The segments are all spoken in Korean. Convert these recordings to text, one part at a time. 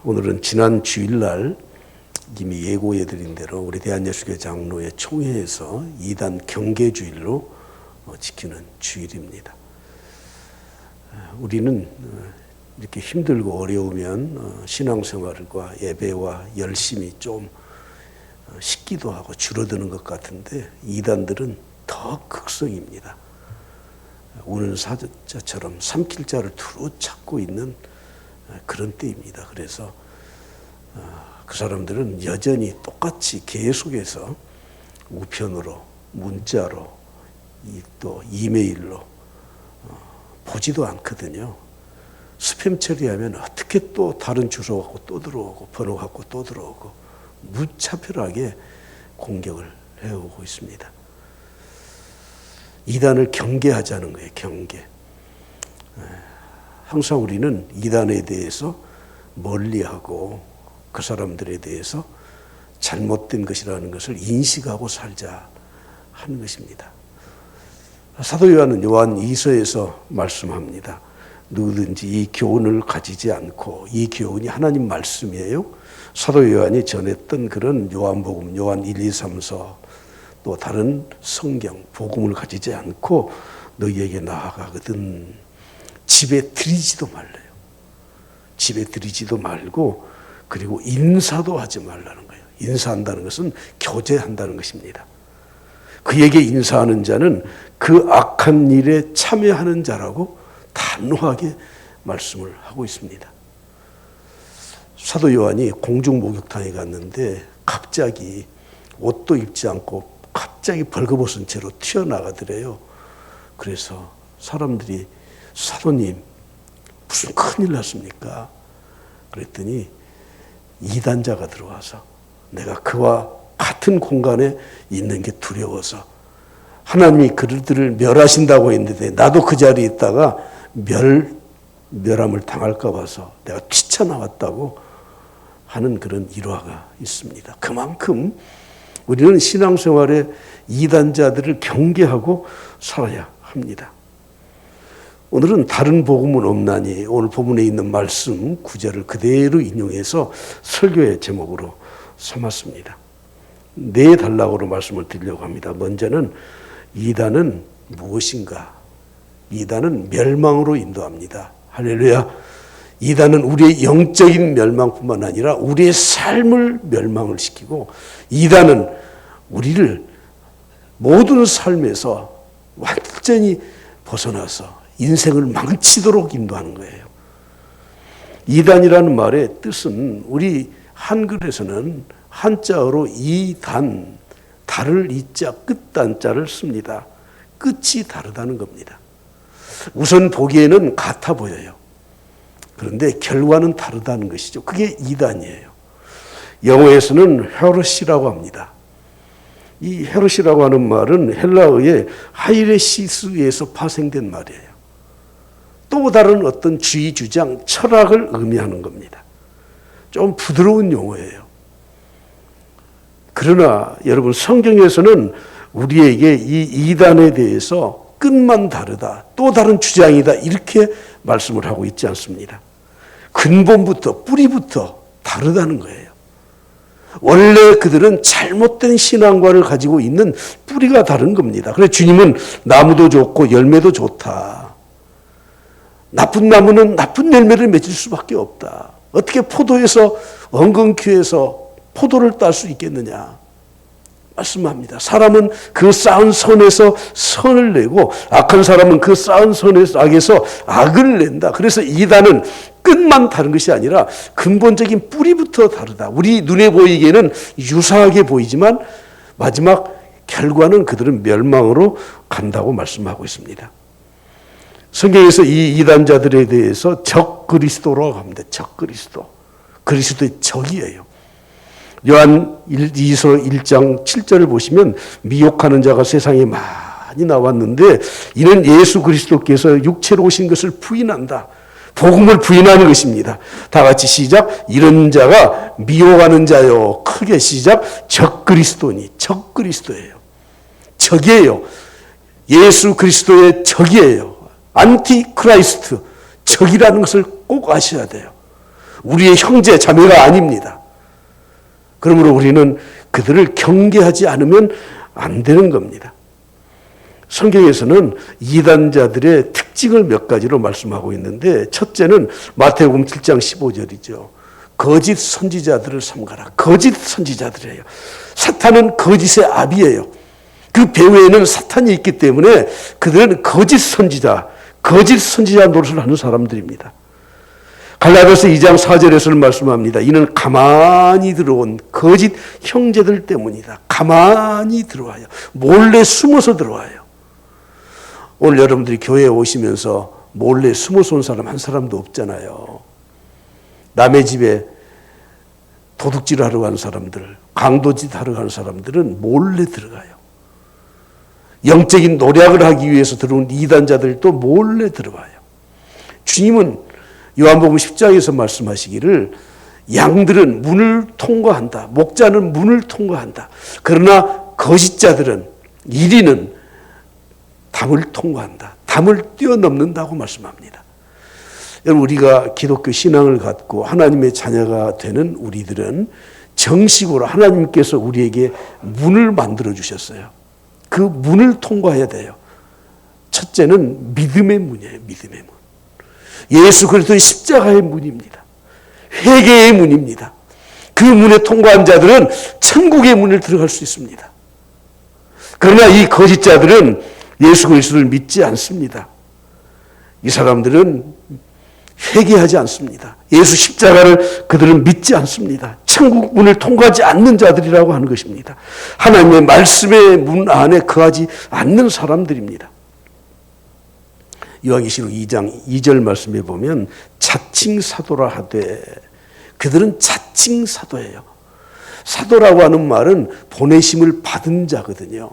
오늘은 지난 주일날 이미 예고해드린 대로 우리 대한예수교 장로회 총회에서 2단 경계주일로 지키는 주일입니다. 우리는 이렇게 힘들고 어려우면 신앙생활과 예배와 열심이 좀 식기도 하고 줄어드는 것 같은데 이단들은 더 극성입니다. 우는 사자처럼 삼킬 자를 두루 찾고 있는 그런 때입니다. 그래서 그 사람들은 여전히 똑같이 계속해서 우편으로, 문자로, 또 이메일로 보지도 않거든요. 스팸 처리하면 어떻게 또 다른 주소 갖고 또 들어오고 번호 갖고 또 들어오고 무차별하게 공격을 해오고 있습니다. 이단을 경계하자는 거예요. 경계. 항상 우리는 이단에 대해서 멀리하고 그 사람들에 대해서 잘못된 것이라는 것을 인식하고 살자 하는 것입니다. 사도 요한은 요한 2서에서 말씀합니다. 누구든지 이 교훈을 가지지 않고, 이 교훈이 하나님 말씀이에요. 사도 요한이 전했던 그런 요한복음, 요한 1, 2, 3서 또 다른 성경, 복음을 가지지 않고 너희에게 나아가거든 집에 들이지도 말래요. 집에 들이지도 말고 그리고 인사도 하지 말라는 거예요. 인사한다는 것은 교제한다는 것입니다. 그에게 인사하는 자는 그 악한 일에 참여하는 자라고 단호하게 말씀을 하고 있습니다. 사도 요한이 공중 목욕탕에 갔는데 갑자기 옷도 입지 않고 갑자기 벌거벗은 채로 튀어나가더래요. 그래서 사람들이 사도님 무슨 큰일 났습니까? 그랬더니 이단자가 들어와서 내가 그와 같은 공간에 있는 게 두려워서 하나님이 그들을 멸하신다고 했는데 나도 그 자리에 있다가 멸함을 당할까 봐서 내가 뛰쳐나왔다고 하는 그런 일화가 있습니다. 그만큼 우리는 신앙생활에 이단자들을 경계하고 살아야 합니다. 오늘은 다른 복음은 없나니 오늘 본문에 있는 말씀 9절을 그대로 인용해서 설교의 제목으로 삼았습니다. 네 단락으로 말씀을 드리려고 합니다. 먼저는 이단은 무엇인가? 이단은 멸망으로 인도합니다. 할렐루야. 이단은 우리의 영적인 멸망뿐만 아니라 우리의 삶을 멸망을 시키고 이단은 우리를 모든 삶에서 완전히 벗어나서 인생을 망치도록 인도하는 거예요. 이단이라는 말의 뜻은 우리 한글에서는 한자어로 이단, 다를 이자, 끝단자를 씁니다. 끝이 다르다는 겁니다. 우선 보기에는 같아 보여요. 그런데 결과는 다르다는 것이죠. 그게 이단이에요. 영어에서는 헤르시라고 합니다. 이 헤르시라고 하는 말은 헬라어의 하이레시스에서 파생된 말이에요. 또 다른 어떤 주의 주장, 철학을 의미하는 겁니다. 좀 부드러운 용어예요. 그러나 여러분 성경에서는 우리에게 이 이단에 대해서 끝만 다르다, 또 다른 주장이다 이렇게 말씀을 하고 있지 않습니다. 근본부터 뿌리부터 다르다는 거예요. 원래 그들은 잘못된 신앙관을 가지고 있는 뿌리가 다른 겁니다. 그래서 주님은 나무도 좋고 열매도 좋다. 나쁜 나무는 나쁜 열매를 맺을 수밖에 없다. 어떻게 포도에서 엉겅퀴에서 포도를 딸 수 있겠느냐 말씀합니다. 사람은 그 쌓은 선에서 선을 내고 악한 사람은 그 쌓은 선에서 악에서 악을 낸다. 그래서 이단은 끝만 다른 것이 아니라 근본적인 뿌리부터 다르다. 우리 눈에 보이기에는 유사하게 보이지만 마지막 결과는 그들은 멸망으로 간다고 말씀하고 있습니다. 성경에서 이 이단자들에 대해서 적그리스도라고 합니다. 적그리스도. 그리스도의 적이에요. 요한 2서 1장 7절을 보시면 미혹하는 자가 세상에 많이 나왔는데 이는 예수 그리스도께서 육체로 오신 것을 부인한다. 복음을 부인하는 것입니다. 다 같이 시작. 이런 자가 미혹하는 자요. 크게 시작. 적그리스도니. 적그리스도예요. 적이에요. 예수 그리스도의 적이에요. 안티크라이스트. 적이라는 것을 꼭 아셔야 돼요. 우리의 형제 자매가 아닙니다. 그러므로 우리는 그들을 경계하지 않으면 안 되는 겁니다. 성경에서는 이단자들의 특징을 몇 가지로 말씀하고 있는데, 첫째는 마태복음 7장 15절이죠. 거짓 선지자들을 삼가라. 거짓 선지자들이에요. 사탄은 거짓의 아비예요. 그 배후에는 사탄이 있기 때문에 그들은 거짓 선지자 노릇을 하는 사람들입니다. 갈라디아서 2장 4절에서는 말씀합니다. 이는 가만히 들어온 거짓 형제들 때문이다. 가만히 들어와요. 몰래 숨어서 들어와요. 오늘 여러분들이 교회에 오시면서 몰래 숨어서 온 사람 한 사람도 없잖아요. 남의 집에 도둑질 하러 간 사람들, 강도짓 하러 간 사람들은 몰래 들어가요. 영적인 노력을 하기 위해서 들어온 이단자들도 몰래 들어와요. 주님은 요한복음 10장에서 말씀하시기를 양들은 문을 통과한다. 목자는 문을 통과한다. 그러나 거짓자들은, 이리는 담을 통과한다. 담을 뛰어넘는다고 말씀합니다. 여러분, 우리가 기독교 신앙을 갖고 하나님의 자녀가 되는 우리들은 정식으로 하나님께서 우리에게 문을 만들어 주셨어요. 그 문을 통과해야 돼요. 첫째는 믿음의 문이에요. 믿음의 문. 예수 그리스도의 십자가의 문입니다. 회개의 문입니다. 그 문에 통과한 자들은 천국의 문을 들어갈 수 있습니다. 그러나 이 거짓자들은 예수 그리스도를 믿지 않습니다. 이 사람들은 회개하지 않습니다. 예수 십자가를 그들은 믿지 않습니다. 천국 문을 통과하지 않는 자들이라고 하는 것입니다. 하나님의 말씀의 문 안에 거하지 않는 사람들입니다. 요한계시록 2장 2절 말씀에 보면 자칭 사도라 하되, 그들은 자칭 사도예요. 사도라고 하는 말은 보내심을 받은 자거든요.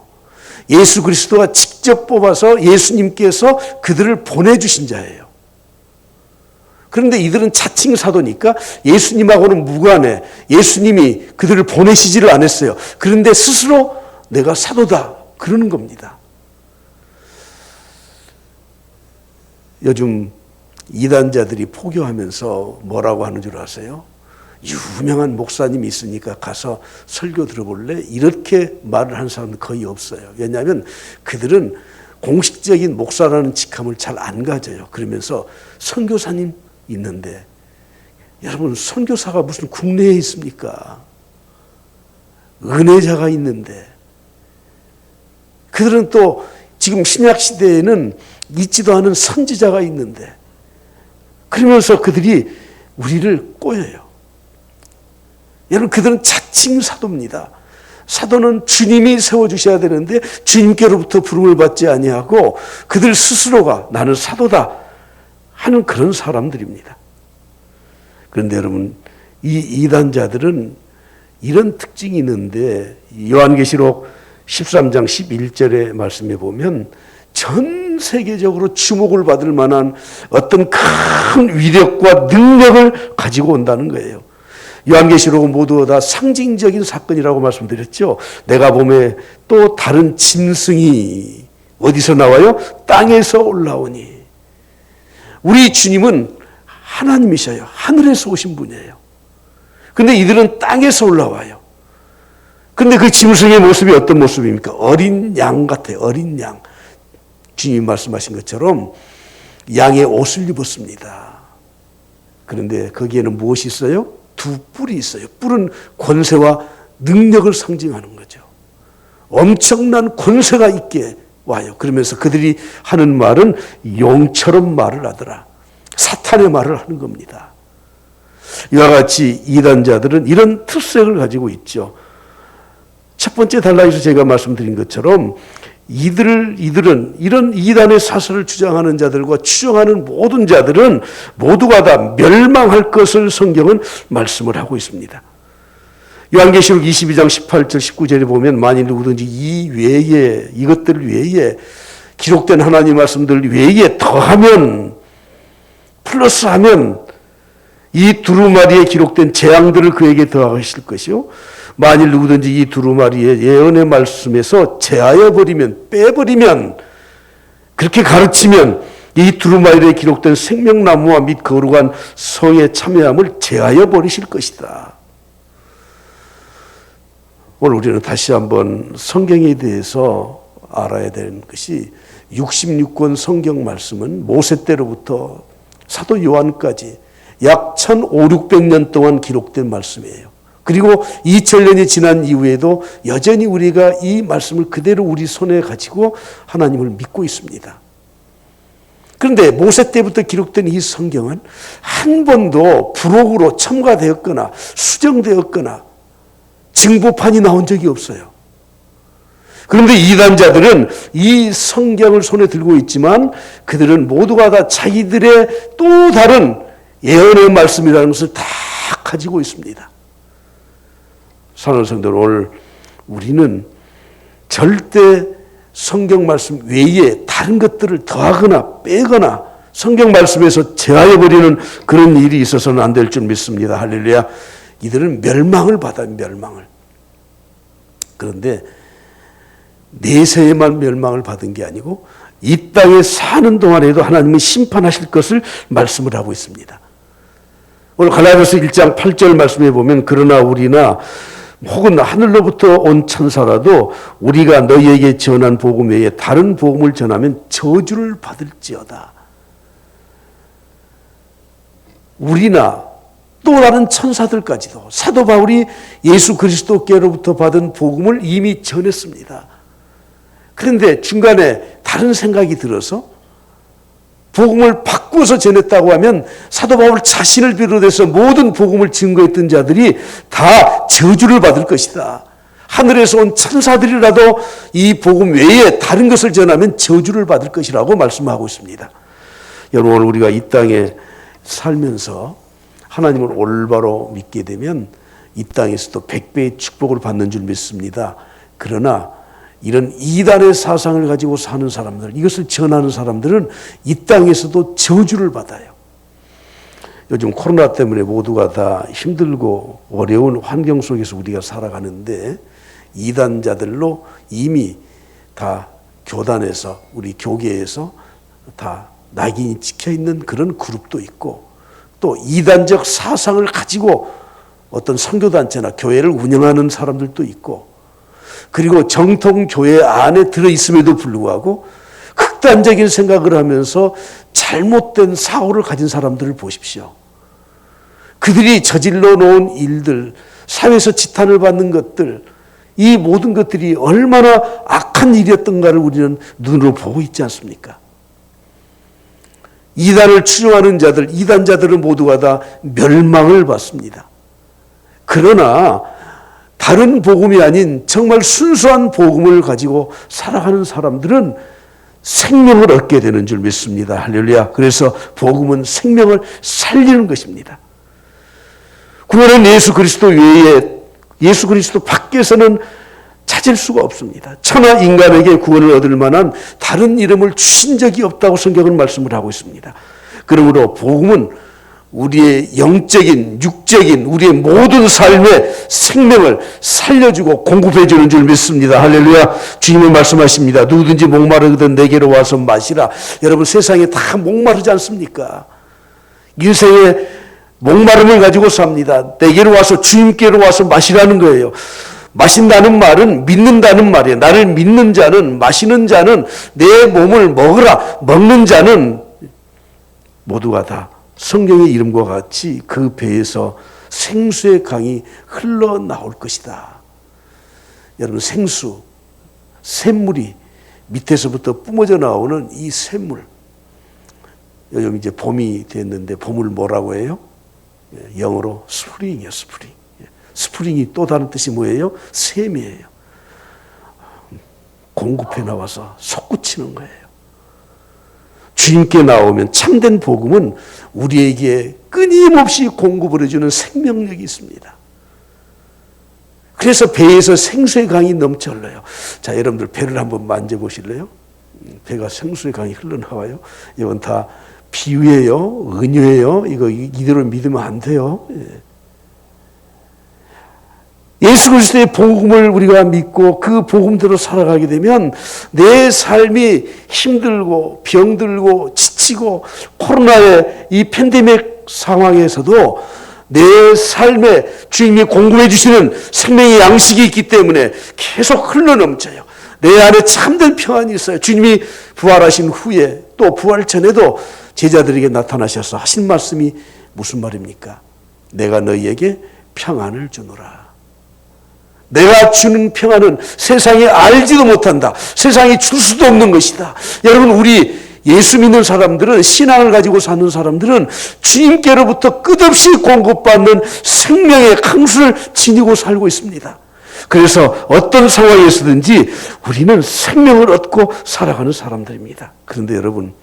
예수 그리스도가 직접 뽑아서 예수님께서 그들을 보내주신 자예요. 그런데 이들은 자칭 사도니까 예수님하고는 무관해. 예수님이 그들을 보내시지를 않았어요. 그런데 스스로 내가 사도다 그러는 겁니다. 요즘 이단자들이 포교하면서 뭐라고 하는 줄 아세요? 유명한 목사님이 있으니까 가서 설교 들어볼래? 이렇게 말을 하는 사람은 거의 없어요. 왜냐하면 그들은 공식적인 목사라는 직함을 잘 안 가져요. 그러면서 선교사님 있는데, 여러분, 선교사가 무슨 국내에 있습니까? 은혜자가 있는데, 그들은 또 지금 신약 시대에는 있지도 않은 선지자가 있는데, 그러면서 그들이 우리를 꼬여요. 여러분, 그들은 자칭 사도입니다. 사도는 주님이 세워주셔야 되는데 주님께로부터 부름을 받지 아니하고 그들 스스로가 나는 사도다 하는 그런 사람들입니다. 그런데 여러분, 이 이단자들은 이런 특징이 있는데, 요한계시록 13장 11절의 말씀에 보면 전 세계적으로 주목을 받을 만한 어떤 큰 위력과 능력을 가지고 온다는 거예요. 요한계시록은 모두 다 상징적인 사건이라고 말씀드렸죠. 내가 보매 또 다른 짐승이 어디서 나와요? 땅에서 올라오니. 우리 주님은 하나님이셔요. 하늘에서 오신 분이에요. 근데 이들은 땅에서 올라와요. 근데 그 짐승의 모습이 어떤 모습입니까? 어린 양 같아요. 어린 양. 주님이 말씀하신 것처럼 양의 옷을 입었습니다. 그런데 거기에는 무엇이 있어요? 두 뿔이 있어요. 뿔은 권세와 능력을 상징하는 거죠. 엄청난 권세가 있게 와요. 그러면서 그들이 하는 말은 용처럼 말을 하더라. 사탄의 말을 하는 겁니다. 이와 같이 이단자들은 이런 특색을 가지고 있죠. 첫 번째 단락에서 제가 말씀드린 것처럼 이들은 이런 이단의 사설을 주장하는 자들과 추정하는 모든 자들은 모두가 다 멸망할 것을 성경은 말씀을 하고 있습니다. 요한계시록 22장 18절 19절에 보면 만일 누구든지 이 외에, 이것들 외에, 기록된 하나님 말씀들 외에 더하면, 플러스하면 이 두루마리에 기록된 재앙들을 그에게 더하실 것이요, 만일 누구든지 이 두루마리의 예언의 말씀에서 제하여 버리면, 빼버리면, 그렇게 가르치면 이 두루마리에 기록된 생명나무와 및 거룩한 성에 참여함을 제하여 버리실 것이다. 오늘 우리는 다시 한번 성경에 대해서 알아야 되는 것이 66권 성경 말씀은 모세 때로부터 사도 요한까지 약 1500년 동안 기록된 말씀이에요. 그리고 2000년이 지난 이후에도 여전히 우리가 이 말씀을 그대로 우리 손에 가지고 하나님을 믿고 있습니다. 그런데 모세 때부터 기록된 이 성경은 한 번도 부록으로 첨가되었거나 수정되었거나 증보판이 나온 적이 없어요. 그런데 이단자들은 이 성경을 손에 들고 있지만 그들은 모두가 다 자기들의 또 다른 예언의 말씀이라는 것을 다 가지고 있습니다. 사랑하는 성도들, 오늘 우리는 절대 성경 말씀 외에 다른 것들을 더하거나 빼거나 성경 말씀에서 제하여버리는 그런 일이 있어서는 안 될 줄 믿습니다. 할렐루야. 이들은 멸망을 받아요. 멸망을. 그런데 내세에만 멸망을 받은 게 아니고 이 땅에 사는 동안에도 하나님은 심판하실 것을 말씀을 하고 있습니다. 오늘 갈라디아서 1장 8절 말씀에 보면 그러나 우리나 혹은 하늘로부터 온 천사라도 우리가 너희에게 전한 복음 외에 다른 복음을 전하면 저주를 받을지어다. 우리나 또 다른 천사들까지도 사도 바울이 예수 그리스도께로부터 받은 복음을 이미 전했습니다. 그런데 중간에 다른 생각이 들어서 복음을 바꾸어서 전했다고 하면 사도 바울 자신을 비롯해서 모든 복음을 증거했던 자들이 다 저주를 받을 것이다. 하늘에서 온 천사들이라도 이 복음 외에 다른 것을 전하면 저주를 받을 것이라고 말씀하고 있습니다. 여러분, 오늘 우리가 이 땅에 살면서 하나님을 올바로 믿게 되면 이 땅에서도 100배의 축복을 받는 줄 믿습니다. 그러나 이런 이단의 사상을 가지고 사는 사람들, 이것을 전하는 사람들은 이 땅에서도 저주를 받아요. 요즘 코로나 때문에 모두가 다 힘들고 어려운 환경 속에서 우리가 살아가는데 이단자들로 이미 다 교단에서, 우리 교계에서 다 낙인이 찍혀 있는 그런 그룹도 있고, 또 이단적 사상을 가지고 어떤 선교단체나 교회를 운영하는 사람들도 있고, 그리고 정통교회 안에 들어있음에도 불구하고 극단적인 생각을 하면서 잘못된 사고를 가진 사람들을 보십시오. 그들이 저질러 놓은 일들, 사회에서 지탄을 받는 것들, 이 모든 것들이 얼마나 악한 일이었던가를 우리는 눈으로 보고 있지 않습니까? 이단을 추종하는 자들, 이단자들은 모두가 다 멸망을 받습니다. 그러나 다른 복음이 아닌 정말 순수한 복음을 가지고 살아가는 사람들은 생명을 얻게 되는 줄 믿습니다. 할렐루야. 그래서 복음은 생명을 살리는 것입니다. 구원은 예수 그리스도 외에, 예수 그리스도 밖에서는 찾을 수가 없습니다. 천하 인간에게 구원을 얻을 만한 다른 이름을 주신 적이 없다고 성경은 말씀을 하고 있습니다. 그러므로 복음은 우리의 영적인, 육적인, 우리의 모든 삶의 생명을 살려주고 공급해주는 줄 믿습니다. 할렐루야. 주님은 말씀하십니다. 누구든지 목마르거든 내게로 와서 마시라. 여러분, 세상에 다 목마르지 않습니까? 인생의 목마름을 가지고 삽니다. 내게로 와서, 주님께로 와서 마시라는 거예요. 마신다는 말은 믿는다는 말이에요. 나를 믿는 자는, 마시는 자는, 내 몸을 먹으라. 먹는 자는 모두가 다 성경의 이름과 같이 그 배에서 생수의 강이 흘러나올 것이다. 여러분, 생수, 샘물이 밑에서부터 뿜어져 나오는 이 샘물. 요즘 이제 봄이 됐는데 봄을 뭐라고 해요? 영어로 스프링이에요, 스프링. 스프링이 또 다른 뜻이 뭐예요? 샘이에요. 공급해 나와서 솟구치는 거예요. 주님께 나오면 참된 복음은 우리에게 끊임없이 공급을 해주는 생명력이 있습니다. 그래서 배에서 생수의 강이 넘쳐 흘러요. 자, 여러분들 배를 한번 만져보실래요? 배가 생수의 강이 흘러나와요. 이건 다 비유예요, 은유예요. 이거 이대로 믿으면 안 돼요. 예수 그리스도의 복음을 우리가 믿고 그 복음대로 살아가게 되면 내 삶이 힘들고 병들고 지치고 코로나의 이 팬데믹 상황에서도 내 삶에 주님이 공급해 주시는 생명의 양식이 있기 때문에 계속 흘러넘쳐요. 내 안에 참된 평안이 있어요. 주님이 부활하신 후에 또 부활 전에도 제자들에게 나타나셔서 하신 말씀이 무슨 말입니까? 내가 너희에게 평안을 주노라. 내가 주는 평안은 세상이 알지도 못한다. 세상이 줄 수도 없는 것이다. 여러분, 우리 예수 믿는 사람들은, 신앙을 가지고 사는 사람들은 주님께로부터 끝없이 공급받는 생명의 강수를 지니고 살고 있습니다. 그래서 어떤 상황에서든지 우리는 생명을 얻고 살아가는 사람들입니다. 그런데 여러분,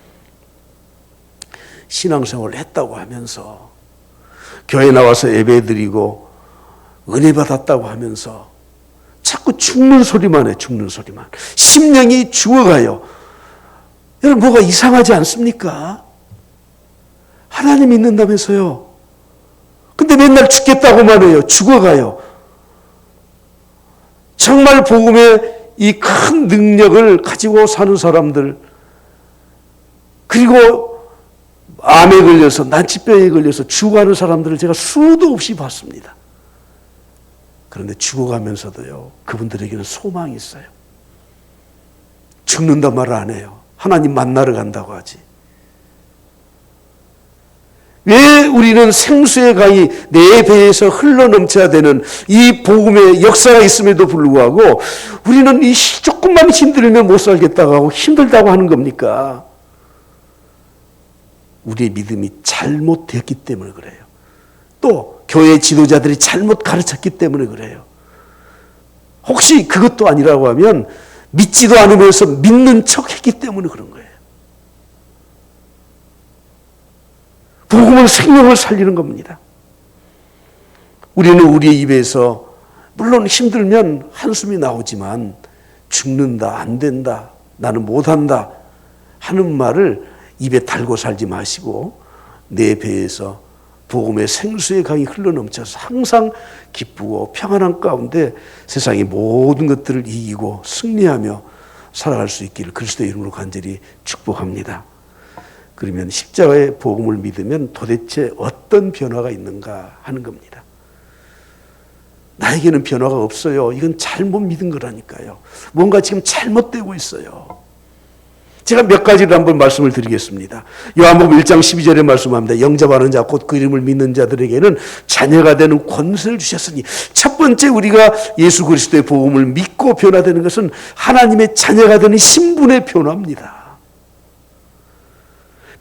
신앙생활을 했다고 하면서 교회 나와서 예배드리고 은혜 받았다고 하면서 자꾸 죽는 소리만 해. 죽는 소리만. 심령이 죽어가요. 여러분, 뭐가 이상하지 않습니까? 하나님 믿는다면서요. 근데 맨날 죽겠다고만 해요. 죽어가요. 정말 복음의 이 큰 능력을 가지고 사는 사람들, 그리고 암에 걸려서, 난치병에 걸려서 죽어가는 사람들을 제가 수도 없이 봤습니다. 그런데 죽어가면서도요, 그분들에게는 소망이 있어요. 죽는다 말 안 해요. 하나님 만나러 간다고 하지. 왜 우리는 생수의 강이 내 배에서 흘러넘쳐야 되는 이 복음의 역사가 있음에도 불구하고 우리는 이 조금만 힘들면 못 살겠다고 하고 힘들다고 하는 겁니까? 우리의 믿음이 잘못되었기 때문에 그래요. 또 교회 지도자들이 잘못 가르쳤기 때문에 그래요. 혹시 그것도 아니라고 하면 믿지도 않으면서 믿는 척했기 때문에 그런 거예요. 복음은 생명을 살리는 겁니다. 우리는 우리의 입에서 물론 힘들면 한숨이 나오지만 죽는다, 안 된다, 나는 못한다 하는 말을 입에 달고 살지 마시고 내 배에서 복음의 생수의 강이 흘러넘쳐서 항상 기쁘고 평안한 가운데 세상의 모든 것들을 이기고 승리하며 살아갈 수 있기를 그리스도의 이름으로 간절히 축복합니다. 그러면 십자가의 복음을 믿으면 도대체 어떤 변화가 있는가 하는 겁니다. 나에게는 변화가 없어요. 이건 잘못 믿은 거라니까요. 뭔가 지금 잘못되고 있어요. 제가 몇 가지를 한번 말씀을 드리겠습니다. 요한복음 1장 12절에 말씀합니다. 영접하는 자 곧 그 이름을 믿는 자들에게는 자녀가 되는 권세를 주셨으니, 첫 번째 우리가 예수 그리스도의 복음을 믿고 변화되는 것은 하나님의 자녀가 되는 신분의 변화입니다.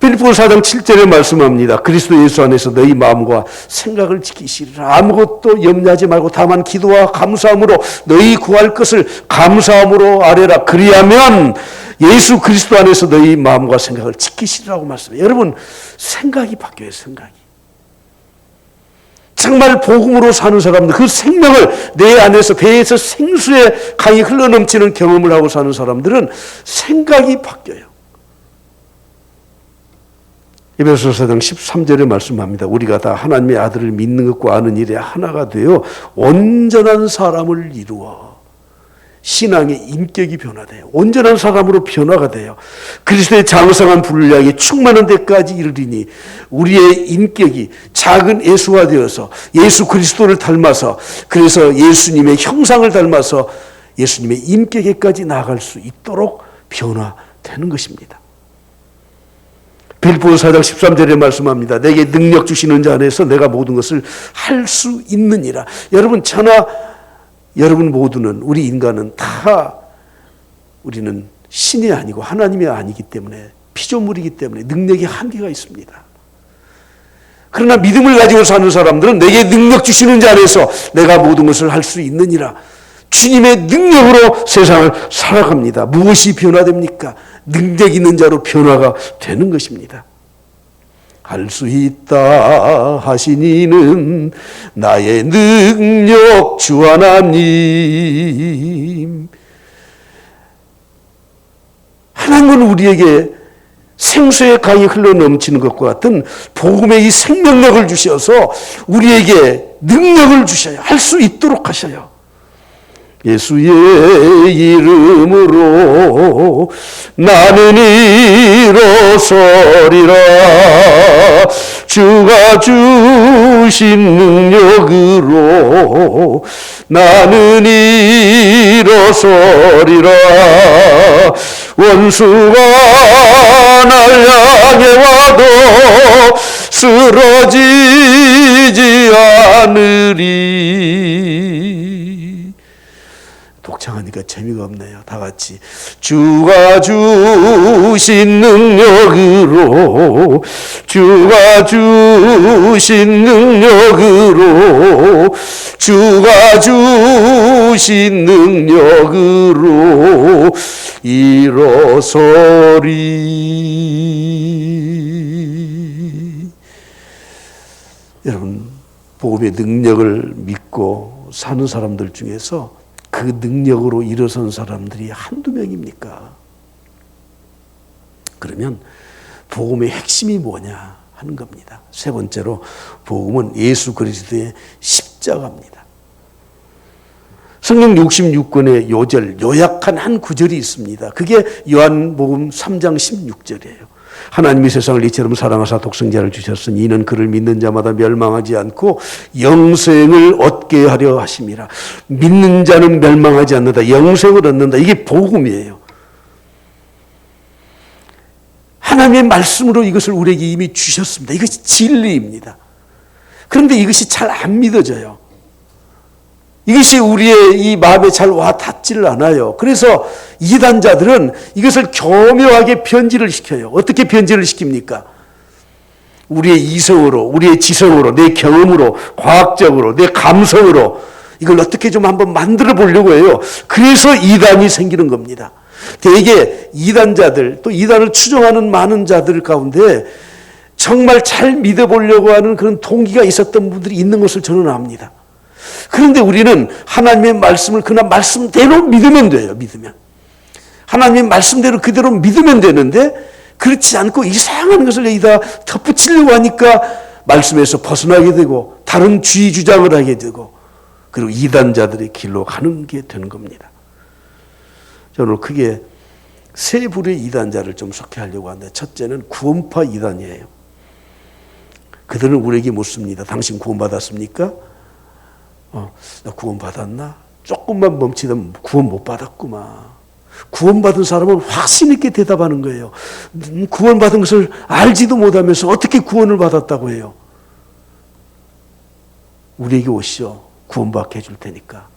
빌립보서 4장 7절에 말씀합니다. 그리스도 예수 안에서 너희 마음과 생각을 지키시리라. 아무것도 염려하지 말고 다만 기도와 감사함으로 너희 구할 것을 감사함으로 아뢰라. 그리하면 예수 그리스도 안에서 너희 마음과 생각을 지키시리라고 말씀해요. 여러분, 생각이 바뀌어요. 생각이. 정말 복음으로 사는 사람들, 그 생명을 내 안에서 배에서 생수의 강이 흘러넘치는 경험을 하고 사는 사람들은 생각이 바뀌어요. 에베소서 4장 13절에 말씀합니다. 우리가 다 하나님의 아들을 믿는 것과 아는 일에 하나가 되어 온전한 사람을 이루어 신앙의 인격이 변화돼요. 온전한 사람으로 변화가 돼요. 그리스도의 장성한 분량이 충만한 데까지 이르리니 우리의 인격이 작은 예수화되어서 예수 그리스도를 닮아서, 그래서 예수님의 형상을 닮아서 예수님의 인격에까지 나아갈 수 있도록 변화되는 것입니다. 빌립보서 4장 13절에 말씀합니다. 내게 능력 주시는 자 안에서 내가 모든 것을 할 수 있느니라. 여러분, 저나 여러분 모두는, 우리 인간은 다 우리는 신이 아니고 하나님이 아니기 때문에, 피조물이기 때문에 능력이 한계가 있습니다. 그러나 믿음을 가지고 사는 사람들은 내게 능력 주시는 자 안에서 내가 모든 것을 할 수 있느니라. 주님의 능력으로 세상을 살아갑니다. 무엇이 변화됩니까? 능력 있는 자로 변화가 되는 것입니다. 할 수 있다 하시니는 나의 능력 주 하나님. 하나님은 우리에게 생수의 강이 흘러넘치는 것과 같은 복음의 이 생명력을 주셔서 우리에게 능력을 주셔요. 할 수 있도록 하셔요. 예수의 이름으로 나는 일어서리라. 주가 주신 능력으로 나는 일어서리라. 원수가 날 향해 와도 쓰러지지 않으리. 독창하니까 재미가 없네요. 다 같이. 주가 주신 능력으로, 주가 주신 능력으로, 주가 주신 능력으로 일어서리. 여러분, 복음의 능력을 믿고 사는 사람들 중에서 그 능력으로 일어선 사람들이 한두 명입니까? 그러면 복음의 핵심이 뭐냐 하는 겁니다. 세 번째로, 복음은 예수 그리스도의 십자가입니다. 성경 66권의 요절, 요약한 한 구절이 있습니다. 그게 요한복음 3장 16절이에요. 하나님이 세상을 이처럼 사랑하사 독생자를 주셨으니 이는 그를 믿는 자마다 멸망하지 않고 영생을 얻게 하려 하심이라. 믿는 자는 멸망하지 않는다. 영생을 얻는다. 이게 복음이에요. 하나님의 말씀으로 이것을 우리에게 이미 주셨습니다. 이것이 진리입니다. 그런데 이것이 잘 안 믿어져요. 이것이 우리의 이 마음에 잘 와 닿지를 않아요. 그래서 이단자들은 이것을 교묘하게 변질을 시켜요. 어떻게 변질을 시킵니까? 우리의 이성으로, 우리의 지성으로, 내 경험으로, 과학적으로, 내 감성으로 이걸 어떻게 좀 한번 만들어 보려고 해요. 그래서 이단이 생기는 겁니다. 대개 이단자들, 또 이단을 추종하는 많은 자들 가운데 정말 잘 믿어보려고 하는 그런 동기가 있었던 분들이 있는 것을 저는 압니다. 그런데 우리는 하나님의 말씀을 그냥 말씀대로 믿으면 돼요. 믿으면. 하나님의 말씀대로 그대로 믿으면 되는데 그렇지 않고 이상한 것을 여기다 덧붙이려고 하니까 말씀에서 벗어나게 되고 다른 주의 주장을 하게 되고 그리고 이단자들의 길로 가는 게 되는 겁니다. 저는 크게 세 부류의 이단자를 좀 소개하려고 하는데, 첫째는 구원파 이단이에요. 그들은 우리에게 묻습니다. 당신 구원받았습니까? 나 구원받았나? 조금만 멈추면 구원 못 받았구만. 구원받은 사람은 확신 있게 대답하는 거예요. 구원받은 것을 알지도 못하면서 어떻게 구원을 받았다고 해요? 우리에게 오시오. 구원받게 해줄 테니까.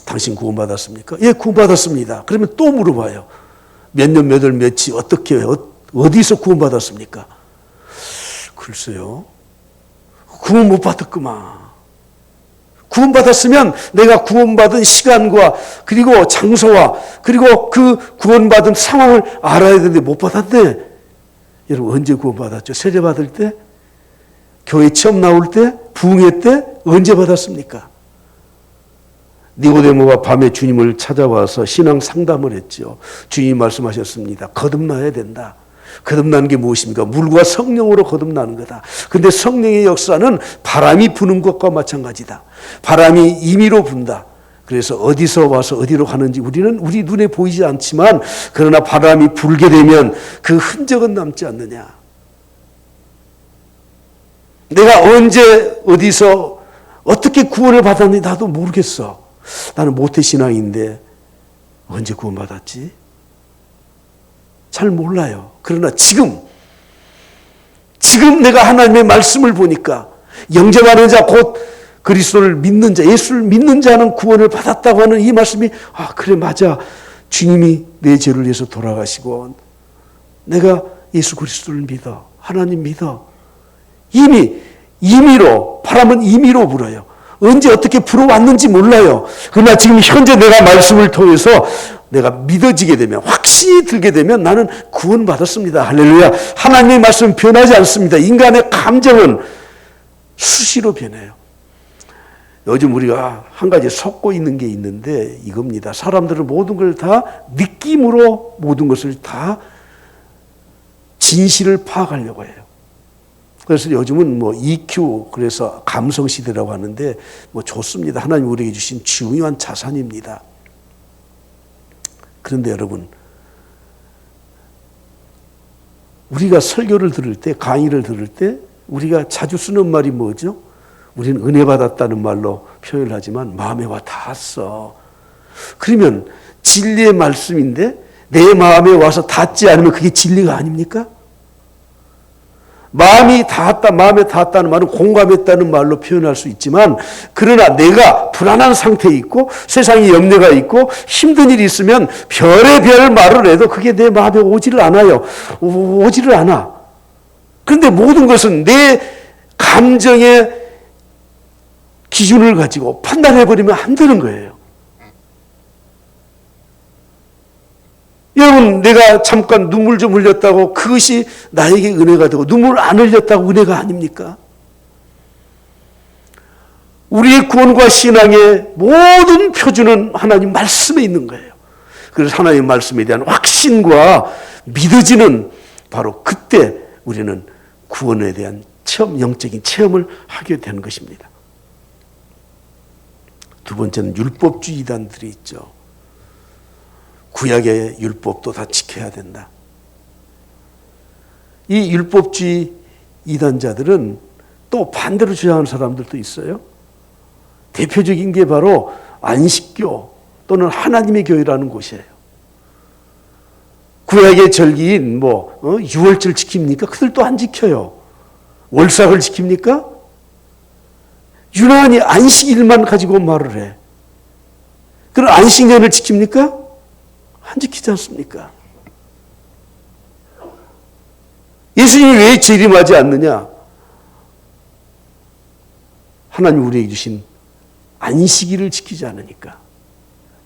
당신 구원받았습니까? 예, 구원받았습니다. 그러면 또 물어봐요. 몇 년, 몇 월, 며칠, 어떻게, 어디서 구원받았습니까? 글쎄요. 구원 못 받았구만. 구원받았으면 내가 구원받은 시간과 그리고 장소와 그리고 그 구원받은 상황을 알아야 되는데 못 받았네. 여러분 언제 구원받았죠? 세례 받을 때? 교회 처음 나올 때? 부흥회 때? 언제 받았습니까? 니고데모가 밤에 주님을 찾아와서 신앙 상담을 했죠. 주님이 말씀하셨습니다. 거듭나야 된다. 거듭나는 게 무엇입니까? 물과 성령으로 거듭나는 거다. 근데 성령의 역사는 바람이 부는 것과 마찬가지다. 바람이 임의로 분다. 그래서 어디서 와서 어디로 가는지 우리는 우리 눈에 보이지 않지만 그러나 바람이 불게 되면 그 흔적은 남지 않느냐. 내가 언제 어디서 어떻게 구원을 받았는지 나도 모르겠어. 나는 모태신앙인데 언제 구원받았지? 잘 몰라요. 그러나 지금 내가 하나님의 말씀을 보니까 영접하는 자 곧 그리스도를 믿는 자, 예수를 믿는 자는 구원을 받았다고 하는 이 말씀이 그래 맞아. 주님이 내 죄를 위해서 돌아가시고 내가 예수 그리스도를 믿어. 하나님 믿어. 임의로 바람은 임의로 불어요. 언제 어떻게 불어왔는지 몰라요. 그러나 지금 현재 내가 말씀을 통해서 내가 믿어지게 되면 확신이 들게 되면 나는 구원받았습니다. 할렐루야. 하나님의 말씀은 변하지 않습니다. 인간의 감정은 수시로 변해요. 요즘 우리가 한 가지 속고 있는 게 있는데 이겁니다. 사람들은 모든 걸 다 느낌으로 모든 것을 다 진실을 파악하려고 해요. 그래서 요즘은 뭐 EQ, 그래서 감성 시대라고 하는데 뭐 좋습니다. 하나님 우리에게 주신 중요한 자산입니다. 그런데 여러분, 우리가 설교를 들을 때, 강의를 들을 때 우리가 자주 쓰는 말이 뭐죠? 우리는 은혜 받았다는 말로 표현을 하지만 마음에 와 닿았어. 그러면 진리의 말씀인데 내 마음에 와서 닿지 않으면 그게 진리가 아닙니까? 마음에 닿았다는 말은 공감했다는 말로 표현할 수 있지만, 그러나 내가 불안한 상태에 있고 세상에 염려가 있고 힘든 일이 있으면 별의별 말을 해도 그게 내 마음에 오지를 않아요. 오지를 않아. 그런데 모든 것은 내 감정의 기준을 가지고 판단해버리면 안 되는 거예요. 여러분, 내가 잠깐 눈물 좀 흘렸다고 그것이 나에게 은혜가 되고, 눈물 안 흘렸다고 은혜가 아닙니까? 우리의 구원과 신앙의 모든 표준은 하나님 말씀에 있는 거예요. 그래서 하나님 말씀에 대한 확신과 믿어지는 바로 그때 우리는 구원에 대한 영적인 체험을 하게 되는 것입니다. 두 번째는 율법주의 이단들이 있죠. 구약의 율법도 다 지켜야 된다. 이 율법주의 이단자들은 또 반대로 주장하는 사람들도 있어요. 대표적인 게 바로 안식교 또는 하나님의 교회라는 곳이에요. 구약의 절기인 유월절 지킵니까? 그들도 안 지켜요. 월삭을 지킵니까? 유난히 안식일만 가지고 말을 해. 그럼 안식년을 지킵니까? 안 지키지 않습니까? 예수님이 왜 재림하지 않느냐? 하나님 우리에게 주신 안식일을 지키지 않으니까.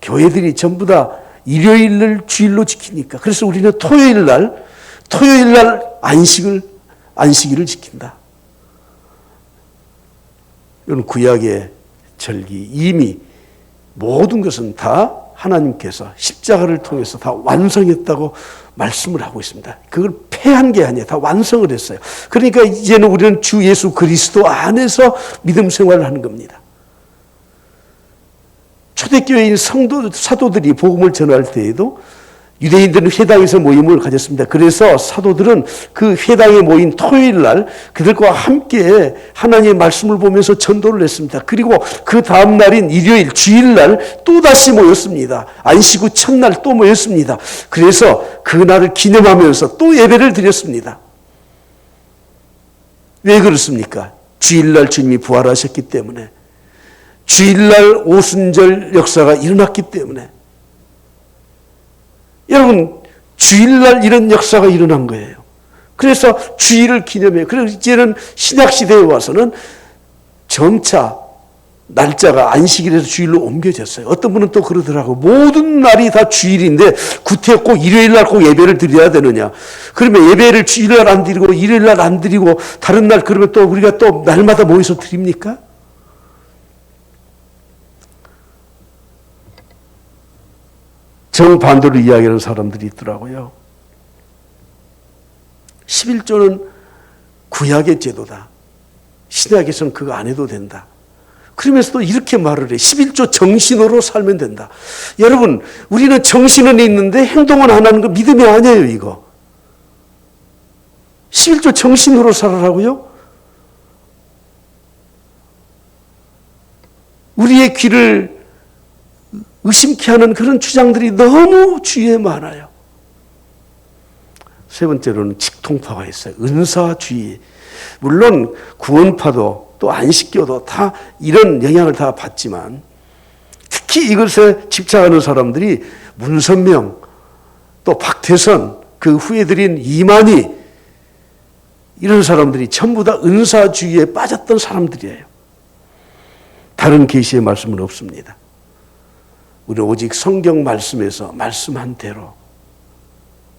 교회들이 전부 다 일요일을 주일로 지키니까. 그래서 우리는 토요일 날 안식일을 지킨다. 이런 구약의 절기, 이미 모든 것은 다 하나님께서 십자가를 통해서 다 완성했다고 말씀을 하고 있습니다. 그걸 폐한 게 아니에요. 다 완성을 했어요. 그러니까 이제는 우리는 주 예수 그리스도 안에서 믿음 생활을 하는 겁니다. 초대교회인 사도들이 복음을 전할 때에도 유대인들은 회당에서 모임을 가졌습니다. 그래서 사도들은 그 회당에 모인 토요일 날 그들과 함께 하나님의 말씀을 보면서 전도를 했습니다. 그리고 그 다음 날인 일요일 주일 날 또다시 모였습니다. 안식 후 첫날 또 모였습니다. 그래서 그날을 기념하면서 또 예배를 드렸습니다. 왜 그렇습니까? 주일날 주님이 부활하셨기 때문에, 주일날 오순절 역사가 일어났기 때문에. 여러분, 주일날 이런 역사가 일어난 거예요. 그래서 주일을 기념해요. 그래서 이제는 신약시대에 와서는 점차 날짜가 안식일에서 주일로 옮겨졌어요. 어떤 분은 또 그러더라고요. 모든 날이 다 주일인데 구태 꼭 일요일날 꼭 예배를 드려야 되느냐. 그러면 예배를 주일날 안 드리고 일요일날 안 드리고 다른 날 그러면 또 우리가 또 날마다 모여서 드립니까? 정반대로 이야기하는 사람들이 있더라고요. 11조는 구약의 제도다. 신약에서는 그거 안 해도 된다. 그러면서도 이렇게 말을 해. 11조 정신으로 살면 된다. 여러분, 우리는 정신은 있는데 행동은 안 하는 거 믿음이 아니에요, 이거. 11조 정신으로 살아라고요? 우리의 귀를 의심케 하는 그런 주장들이 너무 주위에 많아요. 세 번째로는 직통파가 있어요. 은사주의. 물론 구원파도 또 안식교도 다 이런 영향을 다 받지만, 특히 이것에 집착하는 사람들이 문선명, 또 박태선, 그 후예들인 이만희, 이런 사람들이 전부 다 은사주의에 빠졌던 사람들이에요. 다른 계시의 말씀은 없습니다. 우리는 오직 성경 말씀에서 말씀한 대로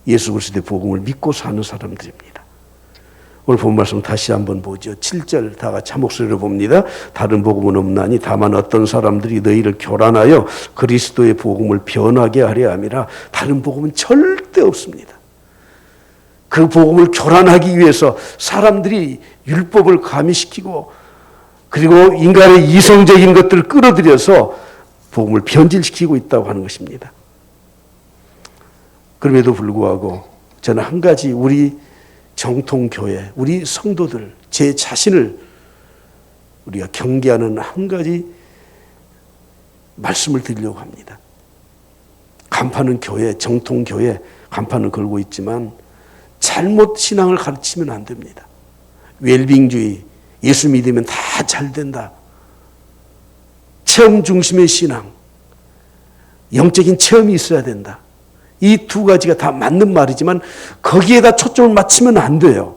예수 그리스도의 복음을 믿고 사는 사람들입니다. 오늘 본 말씀 다시 한번 보죠. 7절 다 같이 한 목소리로 봅니다. 다른 복음은 없나니 다만 어떤 사람들이 너희를 교란하여 그리스도의 복음을 변하게 하려 함이라. 다른 복음은 절대 없습니다. 그 복음을 교란하기 위해서 사람들이 율법을 가미시키고 그리고 인간의 이성적인 것들을 끌어들여서 복음을 변질시키고 있다고 하는 것입니다. 그럼에도 불구하고 저는 한 가지 우리 정통교회, 우리 성도들, 제 자신을 우리가 경계하는 한 가지 말씀을 드리려고 합니다. 간판은 교회, 정통교회 간판을 걸고 있지만 잘못 신앙을 가르치면 안 됩니다. 웰빙주의, 예수 믿으면 다 잘 된다. 체험 중심의 신앙, 영적인 체험이 있어야 된다. 이 두 가지가 다 맞는 말이지만 거기에다 초점을 맞추면 안 돼요.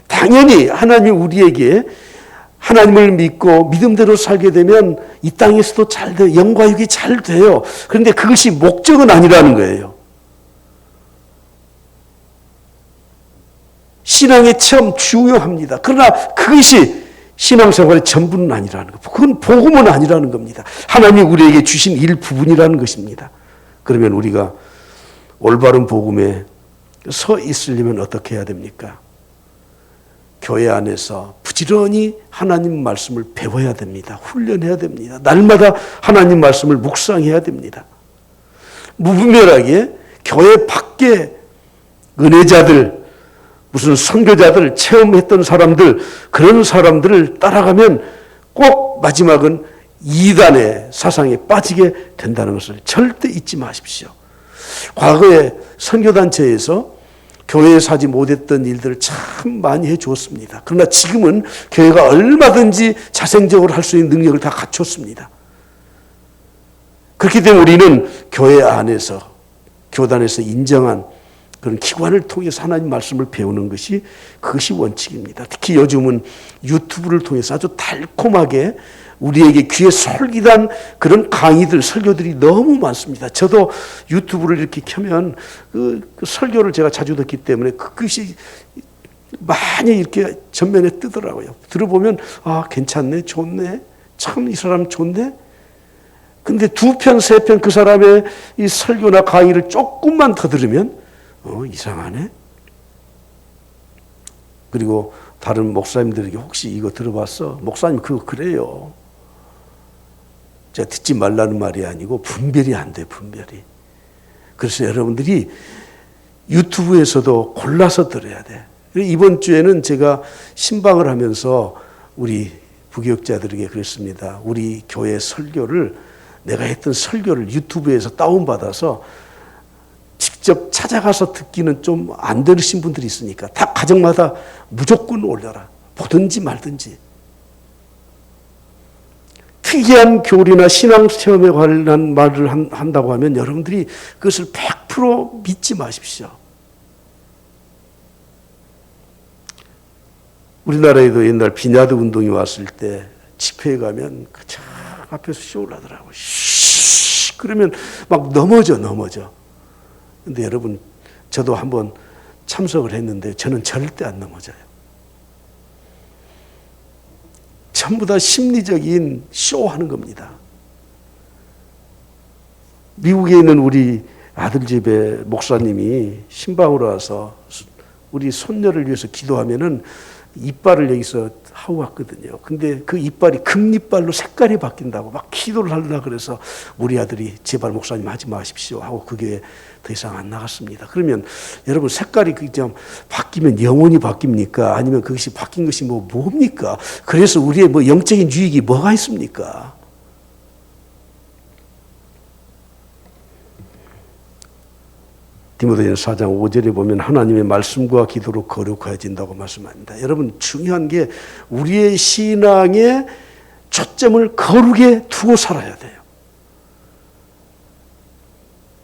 당연히 하나님이 우리에게 하나님을 믿고 믿음대로 살게 되면 이 땅에서도 잘 돼요. 영과 육이 잘 돼요. 그런데 그것이 목적은 아니라는 거예요. 신앙의 체험 중요합니다. 그러나 그것이 신앙생활의 전부는 아니라는 것. 그건 복음은 아니라는 겁니다. 하나님이 우리에게 주신 일부분이라는 것입니다. 그러면 우리가 올바른 복음에 서 있으려면 어떻게 해야 됩니까? 교회 안에서 부지런히 하나님 말씀을 배워야 됩니다. 훈련해야 됩니다. 날마다 하나님 말씀을 묵상해야 됩니다. 무분별하게 교회 밖에 은혜자들, 무슨 선교자들, 체험했던 사람들, 그런 사람들을 따라가면 꼭 마지막은 이단의 사상에 빠지게 된다는 것을 절대 잊지 마십시오. 과거에 선교단체에서 교회에서 하지 못했던 일들을 참 많이 해주었습니다. 그러나 지금은 교회가 얼마든지 자생적으로 할 수 있는 능력을 다 갖췄습니다. 그렇기 때문에 우리는 교회 안에서, 교단에서 인정한 그런 기관을 통해서 하나님 말씀을 배우는 것이 그것이 원칙입니다. 특히 요즘은 유튜브를 통해서 아주 달콤하게 우리에게 귀에 솔깃한 그런 강의들, 설교들이 너무 많습니다. 저도 유튜브를 이렇게 켜면 그 설교를 제가 자주 듣기 때문에 그것이 많이 이렇게 전면에 뜨더라고요. 들어보면 아 괜찮네, 좋네, 참 이 사람 좋네. 근데 두 편, 세 편 그 사람의 이 설교나 강의를 조금만 더 들으면 이상하네. 그리고 다른 목사님들에게 혹시 이거 들어봤어? 목사님 그거 그래요. 제가 듣지 말라는 말이 아니고 분별이 안 돼, 분별이. 그래서 여러분들이 유튜브에서도 골라서 들어야 돼. 이번 주에는 제가 신방을 하면서 우리 부교육자들에게 그랬습니다. 우리 교회 설교를, 내가 했던 설교를 유튜브에서 다운받아서 직접 찾아가서 듣기는 좀 안 들으신 분들이 있으니까 다 가정마다 무조건 올려라. 보든지 말든지. 특이한 교리나 신앙 체험에 관한 말을 한다고 하면 여러분들이 그것을 100% 믿지 마십시오. 우리나라에도 옛날 비냐드 운동이 왔을 때 집회에 가면 그 참 앞에서 쇼를 하더라고요. 쉬 그러면 막 넘어져. 근데 여러분, 저도 한번 참석을 했는데 저는 절대 안 넘어져요. 전부 다 심리적인 쇼하는 겁니다. 미국에 있는 우리 아들 집에 목사님이 신방으로 와서 우리 손녀를 위해서 기도하면은 이빨을 여기서 하고 왔거든요. 근데 그 이빨이 금이빨로 색깔이 바뀐다고 막 기도를 하려고 그래서 우리 아들이 제발 목사님 하지 마십시오 하고 그 교회 더 이상 안 나갔습니다. 그러면 여러분 색깔이 좀 바뀌면 영혼이 바뀝니까? 아니면 그것이 바뀐 것이 뭡니까? 그래서 우리의 영적인 유익이 뭐가 있습니까? 디모데전서 4장 5절에 보면 하나님의 말씀과 기도로 거룩해진다고 말씀합니다. 여러분 중요한 게 우리의 신앙의 초점을 거룩에 두고 살아야 돼요.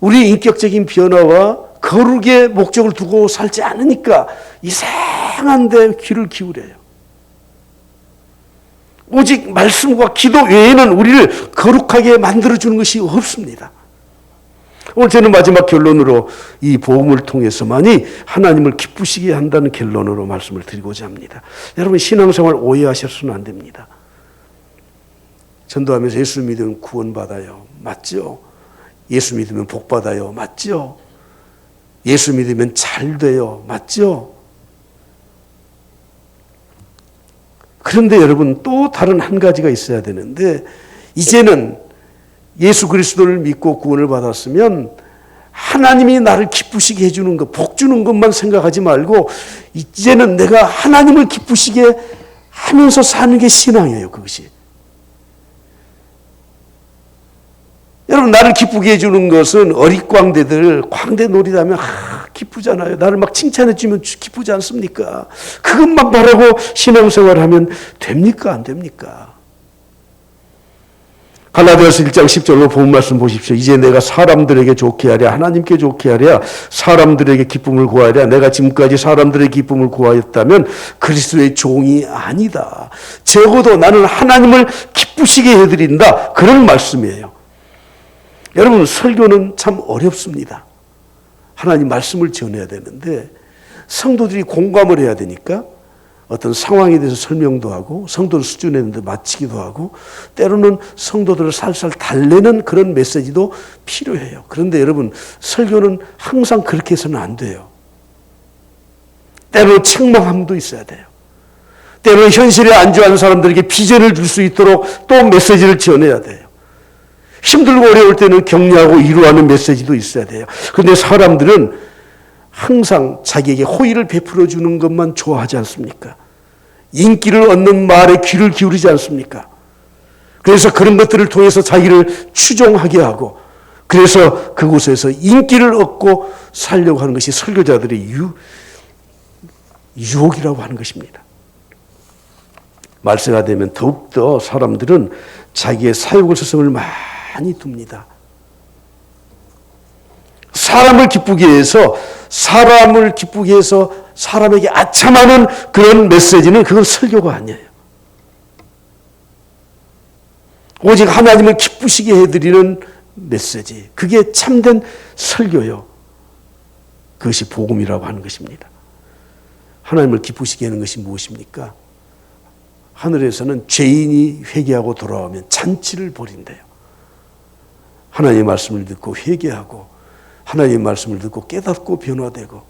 우리의 인격적인 변화와 거룩의 목적을 두고 살지 않으니까 이상한 데 귀를 기울여요. 오직 말씀과 기도 외에는 우리를 거룩하게 만들어주는 것이 없습니다. 오늘 저는 마지막 결론으로 이 복음을 통해서만이 하나님을 기쁘시게 한다는 결론으로 말씀을 드리고자 합니다. 여러분 신앙생활 오해하셔서는 안 됩니다. 전도하면서 예수 믿으면 구원받아요. 맞죠? 예수 믿으면 복받아요. 맞죠? 예수 믿으면 잘 돼요. 맞죠? 그런데 여러분 또 다른 한 가지가 있어야 되는데, 이제는 예수 그리스도를 믿고 구원을 받았으면 하나님이 나를 기쁘시게 해주는 것, 복 주는 것만 생각하지 말고 이제는 내가 하나님을 기쁘시게 하면서 사는 게 신앙이에요. 그것이. 여러분, 나를 기쁘게 해주는 것은 어릿광대들 광대 놀이다 하면 기쁘잖아요. 나를 막 칭찬해 주면 기쁘지 않습니까? 그것만 바라고 신앙생활하면 됩니까? 안 됩니까? 갈라디아서 1장 10절로 본 말씀 보십시오. 이제 내가 사람들에게 좋게 하랴 하나님께 좋게 하랴 사람들에게 기쁨을 구하랴 내가 지금까지 사람들의 기쁨을 구하였다면 그리스도의 종이 아니다. 적어도 나는 하나님을 기쁘시게 해드린다. 그런 말씀이에요. 여러분, 설교는 참 어렵습니다. 하나님 말씀을 전해야 되는데 성도들이 공감을 해야 되니까 어떤 상황에 대해서 설명도 하고 성도를 수준에 맞추기도 하고 때로는 성도들을 살살 달래는 그런 메시지도 필요해요. 그런데 여러분, 설교는 항상 그렇게 해서는 안 돼요. 때로는 책망함도 있어야 돼요. 때로는 현실에 안주하는 사람들에게 비전을 줄 수 있도록 또 메시지를 전해야 돼요. 힘들고 어려울 때는 격려하고 위로하는 메시지도 있어야 돼요. 그런데 사람들은 항상 자기에게 호의를 베풀어 주는 것만 좋아하지 않습니까? 인기를 얻는 말에 귀를 기울이지 않습니까? 그래서 그런 것들을 통해서 자기를 추종하게 하고 그래서 그곳에서 인기를 얻고 살려고 하는 것이 설교자들의 유혹이라고 하는 것입니다. 말세가 되면 더욱더 사람들은 자기의 사욕을 스승을 많이 둡니다. 사람을 기쁘게 해서 사람에게 아참하는 그런 메시지는 그건 설교가 아니에요. 오직 하나님을 기쁘시게 해드리는 메시지, 그게 참된 설교요. 그것이 복음이라고 하는 것입니다. 하나님을 기쁘시게 하는 것이 무엇입니까? 하늘에서는 죄인이 회개하고 돌아오면 잔치를 벌인대요. 하나님의 말씀을 듣고 회개하고 하나님의 말씀을 듣고 깨닫고 변화되고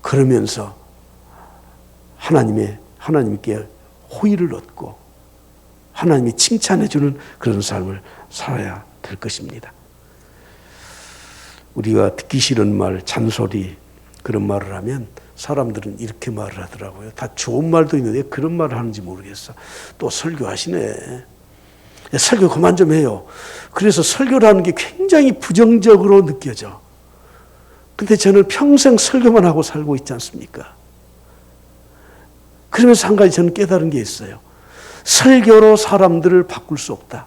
그러면서 하나님께 호의를 얻고 하나님이 칭찬해 주는 그런 삶을 살아야 될 것입니다. 우리가 듣기 싫은 말, 잔소리 그런 말을 하면 사람들은 이렇게 말을 하더라고요. 다 좋은 말도 있는데 그런 말을 하는지 모르겠어. 또 설교하시네. 설교 그만 좀 해요. 그래서 설교라는 게 굉장히 부정적으로 느껴져. 근데 저는 평생 설교만 하고 살고 있지 않습니까? 그러면서 한 가지 저는 깨달은 게 있어요. 설교로 사람들을 바꿀 수 없다.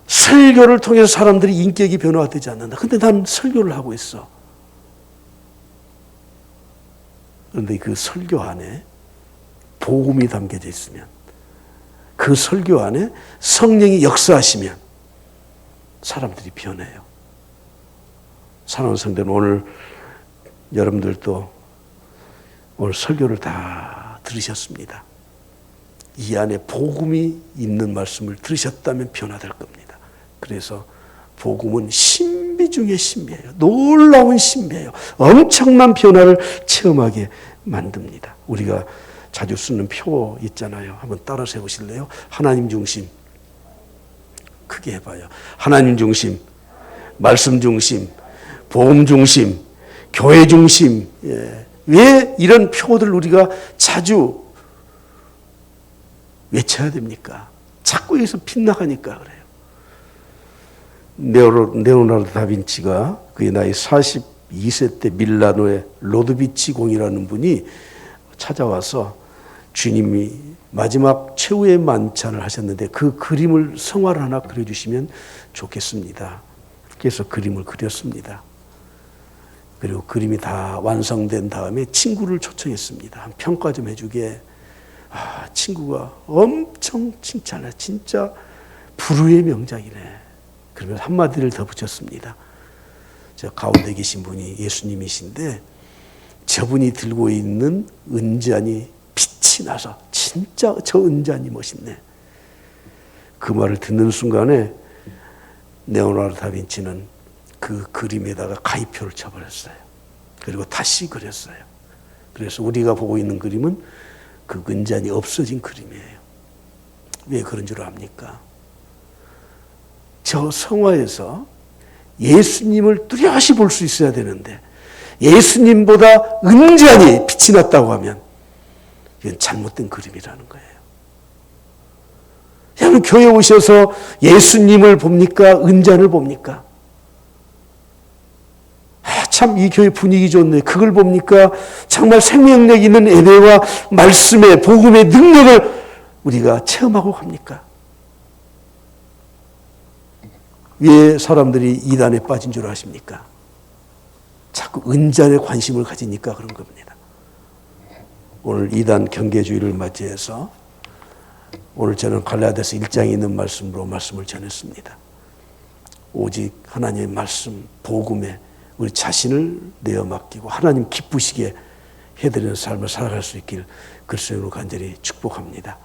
설교를 통해서 사람들이 인격이 변화되지 않는다. 근데 난 설교를 하고 있어. 그런데 그 설교 안에 복음이 담겨져 있으면, 그 설교 안에 성령이 역사하시면 사람들이 변해요. 사랑하는 성도는 오늘 여러분들도 오늘 설교를 다 들으셨습니다. 이 안에 복음이 있는 말씀을 들으셨다면 변화될 겁니다. 그래서 복음은 신비 중에 신비예요. 놀라운 신비예요. 엄청난 변화를 체험하게 만듭니다. 우리가 자주 쓰는 표 있잖아요. 한번 따라서 해보실래요? 하나님 중심. 크게 해봐요. 하나님 중심, 말씀 중심, 복음 중심, 교회 중심. 예. 왜 이런 표들을 우리가 자주 외쳐야 됩니까? 자꾸 여기서 빗나가니까 그래요. 레오나르도 다빈치가 그의 나이 42세 때 밀라노의 로드비치 공이라는 분이 찾아와서 주님이 마지막 최후의 만찬을 하셨는데 그 그림을 성화를 하나 그려주시면 좋겠습니다. 그래서 그림을 그렸습니다. 그리고 그림이 다 완성된 다음에 친구를 초청했습니다. 평가 좀 해주게. 친구가 엄청 칭찬해. 진짜 불후의 명작이네. 그러면서 한마디를 더 붙였습니다. 저 가운데 계신 분이 예수님이신데 저분이 들고 있는 은잔이 빛이 나서 진짜 저 은잔이 멋있네. 그 말을 듣는 순간에 레오나르도 다빈치는 그 그림에다가 가위표를 쳐버렸어요. 그리고 다시 그렸어요. 그래서 우리가 보고 있는 그림은 그 은잔이 없어진 그림이에요. 왜 그런 줄 압니까? 저 성화에서 예수님을 뚜렷이 볼 수 있어야 되는데 예수님보다 은잔이 빛이 났다고 하면 이건 잘못된 그림이라는 거예요. 여러분 교회 오셔서 예수님을 봅니까? 은잔을 봅니까? 참 이 교회 분위기 좋네. 그걸 봅니까? 정말 생명력 있는 예배와 말씀의 복음의 능력을 우리가 체험하고 갑니까? 왜 사람들이 이단에 빠진 줄 아십니까? 자꾸 은잔에 관심을 가지니까 그런 겁니다. 오늘 이단 경계주의를 맞이해서 오늘 저는 갈라디아서 1장에 있는 말씀으로 말씀을 전했습니다. 오직 하나님의 말씀, 복음에 우리 자신을 내어 맡기고 하나님 기쁘시게 해드리는 삶을 살아갈 수 있길 그리스도로 간절히 축복합니다.